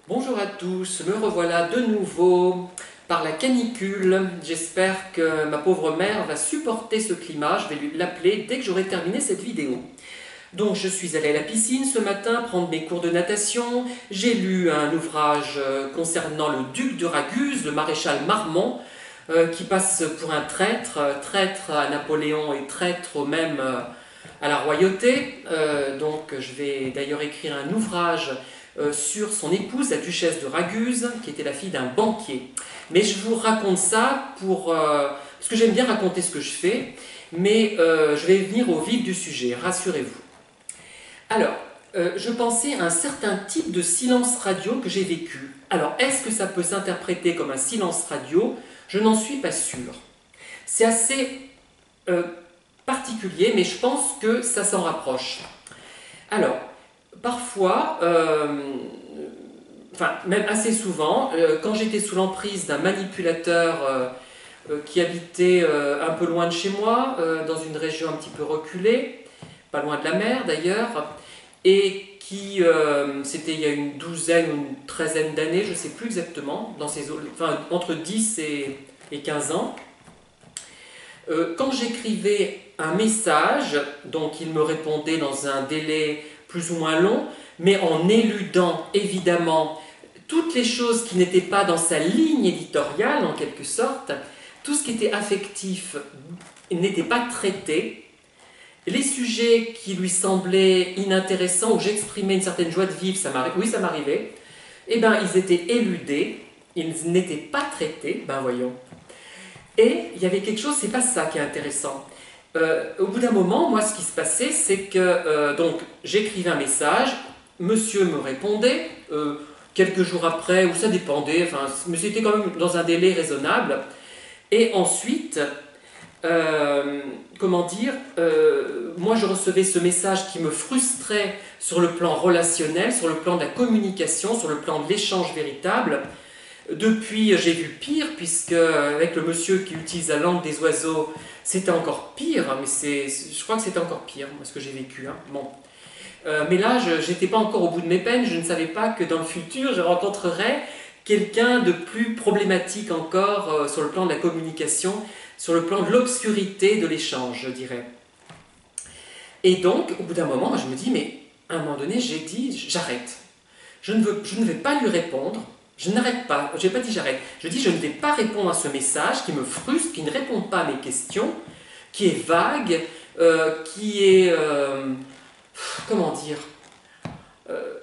Bonjour à tous, me revoilà de nouveau par la canicule. J'espère que ma pauvre mère va supporter ce climat. Je vais l'appeler dès que j'aurai terminé cette vidéo. Donc je suis allée à la piscine ce matin prendre mes cours de natation. J'ai lu un ouvrage concernant le duc de Raguse, le maréchal Marmont, qui passe pour un traître, traître à Napoléon et traître même à la royauté. Donc je vais d'ailleurs écrire un ouvrage sur son épouse, la duchesse de Raguse, qui était la fille d'un banquier. Mais je vous raconte ça parce que j'aime bien raconter ce que je fais, mais je vais venir au vif du sujet, rassurez-vous. Alors, je pensais à un certain type de silence radio que j'ai vécu. Alors, est-ce que ça peut s'interpréter comme un silence radio? Je n'en suis pas sûr. C'est assez particulier, mais je pense que ça s'en rapproche. Alors, parfois, enfin même assez souvent, quand j'étais sous l'emprise d'un manipulateur qui habitait un peu loin de chez moi, dans une région un petit peu reculée, pas loin de la mer d'ailleurs, et qui, c'était il y a une douzaine ou une treizaine d'années, je ne sais plus exactement, enfin, entre 10 et 15 ans, quand j'écrivais un message, donc il me répondait dans un délai plus ou moins long, mais en éludant évidemment toutes les choses qui n'étaient pas dans sa ligne éditoriale en quelque sorte, tout ce qui était affectif n'était pas traité, les sujets qui lui semblaient inintéressants, où j'exprimais une certaine joie de vivre, oui ça m'arrivait, eh bien ils étaient éludés, ils n'étaient pas traités, ben voyons. Et il y avait quelque chose, c'est pas ça qui est intéressant. Au bout d'un moment, moi, ce qui se passait, c'est que donc j'écrivais un message, monsieur me répondait, quelques jours après, ou ça dépendait, enfin, mais c'était quand même dans un délai raisonnable. Et ensuite, comment dire, moi je recevais ce message qui me frustrait sur le plan relationnel, sur le plan de la communication, sur le plan de l'échange véritable. Depuis, j'ai vu pire, puisque avec le monsieur qui utilise la langue des oiseaux, c'était encore pire, mais je crois que c'était encore pire, moi, ce que j'ai vécu. Hein. Bon. Mais là, je n'étais pas encore au bout de mes peines, je ne savais pas que dans le futur, je rencontrerais quelqu'un de plus problématique encore sur le plan de la communication, sur le plan de l'obscurité de l'échange, je dirais. Et donc, au bout d'un moment, je me dis, mais à un moment donné, j'ai dit, j'arrête. Je ne vais pas lui répondre. Je n'arrête pas, je n'ai pas dit j'arrête, je dis je ne vais pas répondre à ce message qui me frustre, qui ne répond pas à mes questions, qui est vague, qui est, comment dire, euh,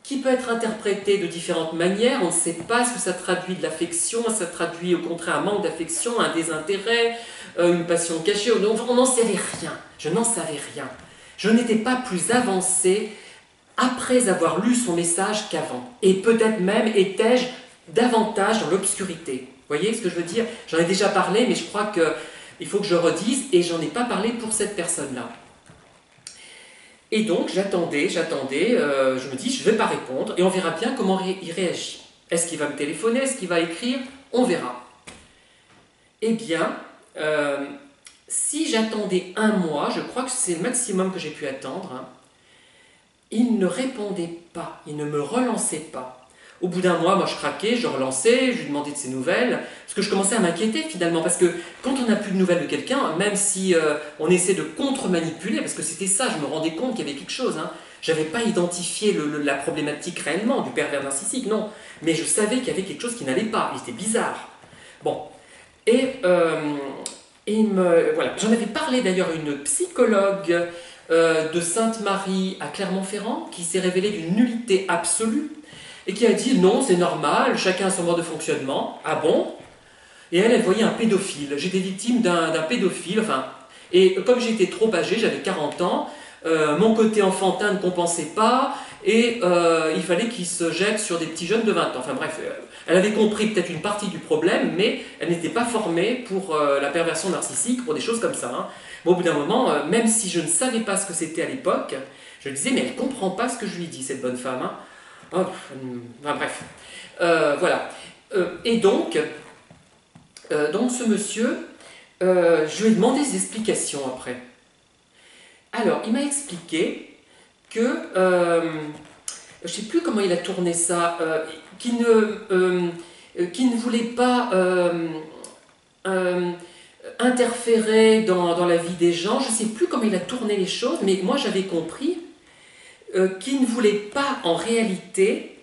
qui peut être interprété de différentes manières, on ne sait pas ce que ça traduit de l'affection, ça traduit au contraire un manque d'affection, un désintérêt, une passion cachée, on n'en savait rien, je n'en savais rien. Je n'étais pas plus avancée après avoir lu son message qu'avant. Et peut-être même étais-je davantage dans l'obscurité. Vous voyez ce que je veux dire? J'en ai déjà parlé, mais je crois qu'il faut que je redise, et j'en ai pas parlé pour cette personne-là. Et donc j'attendais, je me dis je ne vais pas répondre, et on verra bien comment il réagit. Est-ce qu'il va me téléphoner? Est-ce qu'il va écrire? On verra. Eh bien, si j'attendais un mois, je crois que c'est le maximum que j'ai pu attendre, hein, il ne répondait pas, il ne me relançait pas. Au bout d'un mois, moi je craquais, je relançais, je lui demandais de ses nouvelles, parce que je commençais à m'inquiéter finalement, parce que quand on n'a plus de nouvelles de quelqu'un, même si on essaie de contre-manipuler, parce que c'était ça, je me rendais compte qu'il y avait quelque chose, hein. Je n'avais pas identifié la problématique réellement du pervers narcissique, non, mais je savais qu'il y avait quelque chose qui n'allait pas, il était bizarre. Bon, et voilà, j'en avais parlé d'ailleurs à une psychologue de Sainte-Marie à Clermont-Ferrand, qui s'est révélée d'une nullité absolue, et qui a dit non, c'est normal, chacun a son mode de fonctionnement. Ah bon? Et elle voyait un pédophile. J'étais victime d'un pédophile, enfin, et comme j'étais trop âgé, j'avais 40 ans, mon côté enfantin ne compensait pas, et il fallait qu'il se jette sur des petits jeunes de 20 ans. Enfin bref, elle avait compris peut-être une partie du problème, mais elle n'était pas formée pour la perversion narcissique, pour des choses comme ça. Hein. Bon, au bout d'un moment, même si je ne savais pas ce que c'était à l'époque, je disais, mais elle ne comprend pas ce que je lui dis, cette bonne femme. Hein. Oh, enfin bref. Voilà. Et donc ce monsieur, je lui ai demandé des explications après. Alors, il m'a expliqué que je ne sais plus comment il a tourné ça, qui ne voulait pas interférer dans la vie des gens. Je ne sais plus comment il a tourné les choses, mais moi j'avais compris qu'il ne voulait pas en réalité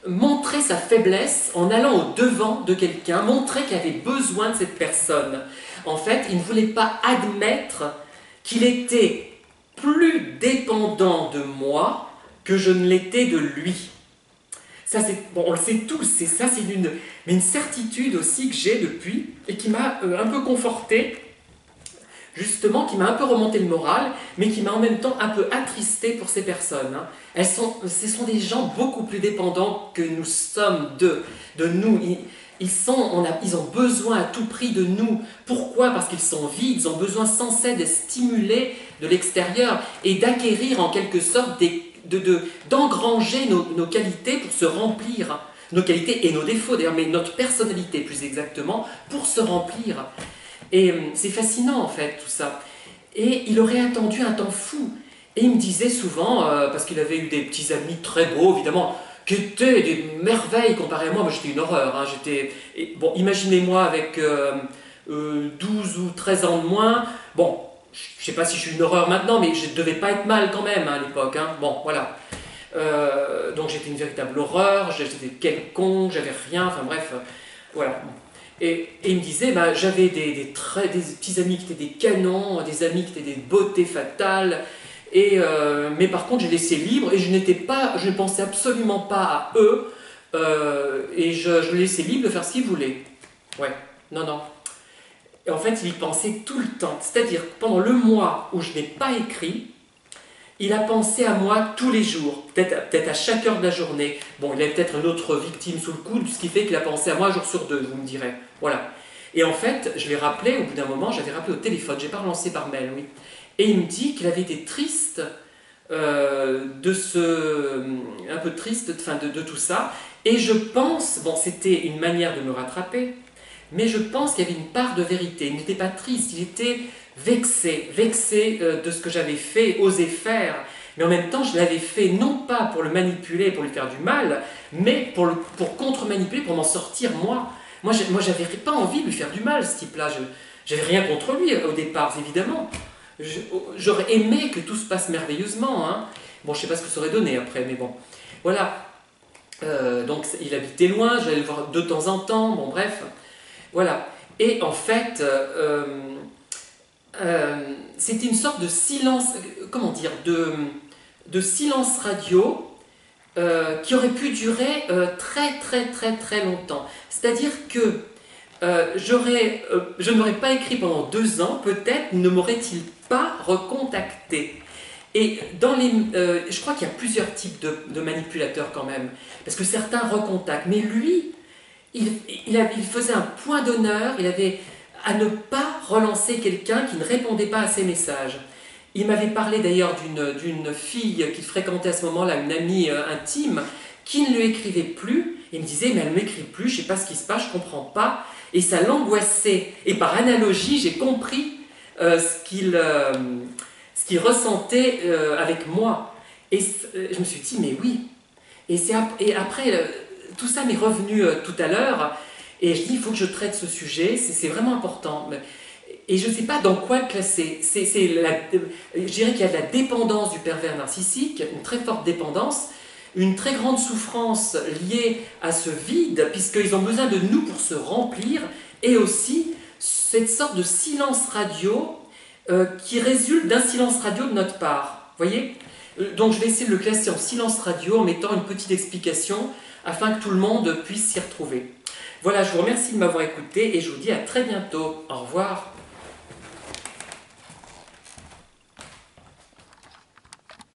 montrer sa faiblesse en allant au devant de quelqu'un, montrer qu'il avait besoin de cette personne. En fait, il ne voulait pas admettre qu'il était plus dépendant de moi que je ne l'étais de lui. Ça, bon, on le sait tous, c'est ça, c'est une certitude aussi que j'ai depuis et qui m'a un peu conforté, justement, qui m'a un peu remonté le moral, mais qui m'a en même temps un peu attristé pour ces personnes. Hein. Ce sont des gens beaucoup plus dépendants que nous sommes de nous. Ils ont besoin à tout prix de nous. Pourquoi? Parce qu'ils sont vides, ils ont besoin sans cesse de stimuler de l'extérieur et d'acquérir en quelque sorte d'engranger nos qualités pour se remplir. Nos qualités et nos défauts d'ailleurs, mais notre personnalité plus exactement, pour se remplir. Et c'est fascinant en fait tout ça. Et il aurait attendu un temps fou. Et il me disait souvent, parce qu'il avait eu des petits amis très beaux évidemment, qui étaient des merveilles comparé à moi. Moi j'étais une horreur. Hein. Bon, imaginez-moi avec 12 ou 13 ans de moins. Bon, je ne sais pas si je suis une horreur maintenant, mais je ne devais pas être mal quand même hein, à l'époque. Hein. Bon, voilà. Donc j'étais une véritable horreur, j'étais quelconque, j'avais rien, enfin bref, voilà. Et il me disait, bah, j'avais des petits amis qui étaient des canons, des amis qui étaient des beautés fatales, mais par contre j'ai laissé libre et je ne pensais absolument pas à eux, et je les laissais libre de faire ce qu'ils voulaient. Ouais, non, non. Et en fait, il y pensait tout le temps, c'est-à-dire pendant le mois où je n'ai pas écrit, il a pensé à moi tous les jours, peut-être à chaque heure de la journée. Bon, il avait peut-être une autre victime sous le coude, ce qui fait qu'il a pensé à moi un jour sur deux, vous me direz. Voilà. Et en fait, je l'ai rappelé, au bout d'un moment, j'avais rappelé au téléphone, je n'ai pas relancé par mail, oui. Et il me dit qu'il avait été triste un peu triste de tout ça. Et je pense, bon, c'était une manière de me rattraper, mais je pense qu'il y avait une part de vérité. Il n'était pas triste, il était vexé de ce que j'avais fait, osé faire. Mais en même temps, je l'avais fait non pas pour le manipuler, pour lui faire du mal, mais pour contre-manipuler, pour m'en sortir moi. Moi, j'avais pas envie de lui faire du mal, ce type-là. J'avais rien contre lui au départ, évidemment. J'aurais aimé que tout se passe merveilleusement. Hein. Bon, je sais pas ce que ça aurait donné après, mais bon. Voilà. Donc, il habitait loin, j'allais le voir de temps en temps, bon, bref. Voilà. Et en fait, c'était une sorte de silence, comment dire, de silence radio qui aurait pu durer très longtemps. C'est-à-dire que je n'aurais pas écrit pendant 2 ans, peut-être ne m'aurait-il pas recontacté. Et je crois qu'il y a plusieurs types de manipulateurs quand même, parce que certains recontactent, mais lui, il faisait un point d'honneur, il avait à ne pas relancer quelqu'un qui ne répondait pas à ses messages. Il m'avait parlé d'ailleurs d'une fille qu'il fréquentait à ce moment-là, une amie intime, qui ne lui écrivait plus. Il me disait, mais elle ne m'écrit plus, je ne sais pas ce qui se passe, je ne comprends pas. Et ça l'angoissait. Et par analogie, j'ai compris ce qu'il ressentait avec moi. Et je me suis dit, mais oui. Et après, tout ça m'est revenu tout à l'heure. Et je dis, il faut que je traite ce sujet, c'est vraiment important. Et je ne sais pas dans quoi le classer. Je dirais qu'il y a de la dépendance du pervers narcissique, une très forte dépendance, une très grande souffrance liée à ce vide, puisqu'ils ont besoin de nous pour se remplir, et aussi cette sorte de silence radio qui résulte d'un silence radio de notre part. Vous voyez? Donc je vais essayer de le classer en silence radio en mettant une petite explication afin que tout le monde puisse s'y retrouver. Voilà, je vous remercie de m'avoir écouté et je vous dis à très bientôt. Au revoir.